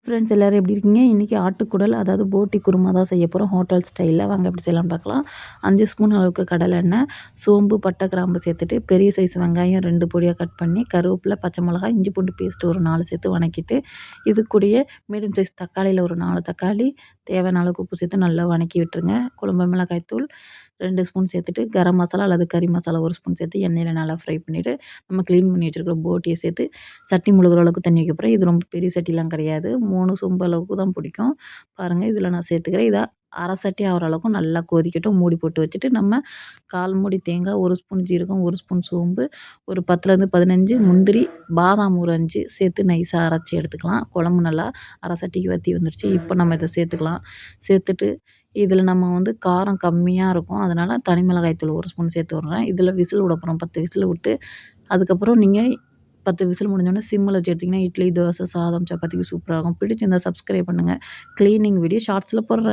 Friends எல்லோரும் எப்படி இருக்கீங்க? இன்றைக்கி ஆட்டுக்குடல் அதாவது போட்டி குருமா தான் செய்ய போகிறோம் ஹோட்டல் ஸ்டைலில். வாங்க எப்படி செய்யலாம்னு பார்க்கலாம். 5 ஸ்பூன் அளவுக்கு கடலெண்ணெய், சோம்பு, பட்டை, கிராம்பு சேர்த்துட்டு பெரிய சைஸ் வெங்காயம் 2 பொடியாக கட் பண்ணி, கருவேப்பிலை, பச்சை மிளகாய், இஞ்சி பூண்டு பேஸ்ட்டு ஒரு 4 சேர்த்து வணக்கிட்டு, இது கூடயே மீடியம் சைஸ் தக்காளியில் ஒரு 4 தக்காளி, தேவையான அளவுக்கு உப்பு சேர்த்து நல்லா வணக்கி விட்டுருங்க. குழம்பு மிளகாய்த்தூள் 2 ஸ்பூன் சேர்த்துட்டு, கரம் மசாலா அல்லது கறி மசாலா 1 ஸ்பூன் சேர்த்து எண்ணெயில் நல்லா ஃப்ரை பண்ணிவிட்டு, நம்ம க்ளீன் பண்ணி வச்சுருக்கிற போட்டியை சேர்த்து சட்டி முழுகிற அளவுக்கு தண்ணி வைக்க போகிறேன். இது ரொம்ப பெரிய சட்டிலாம் கிடையாது, 3 சொம்பு அளவுக்கு தான் பிடிக்கும். பாருங்கள், இதில் நான் சேர்த்துக்கிறேன். இதை அரை சட்டி ஆகிற அளவுக்கும் நல்லா கொதிக்கட்டும். மூடி போட்டு வச்சுட்டு நம்ம 1/4 மூடி தேங்காய், 1 ஸ்பூன் ஜீரகம், 1 ஸ்பூன் சோம்பு, ஒரு 10லேருந்து 15 முந்திரி, பாதாம் ஒரு 5 சேர்த்து நைஸாக அரைச்சி எடுத்துக்கலாம். குழம்பு நல்லா அரை சட்டிக்கு வற்றி வந்துருச்சு. இப்போ நம்ம இதை சேர்த்துக்கலாம். சேர்த்துட்டு இதில் நம்ம காரம் கம்மியாக இருக்கும், அதனால் தனி மிளகாய் தூள் 1 ஸ்பூன் சேர்த்து விட்றேன். இதில் விசில் விட போகிறோம். 10 விசில் விட்டு அதுக்கப்புறம் நீங்கள் 10 விசில் முடிஞ்சோடனே சிம்மில் வச்சு எடுத்திங்கன்னா இட்லி, தோசை, சாதம், சப்பாத்திக்கு சூப்பராக இருக்கும். பிடிச்சிருந்தால் சப்ஸ்கிரைப் பண்ணுங்கள். க்ளீனிங் வீடியோ ஷார்ட்ஸில் போடுறேன்.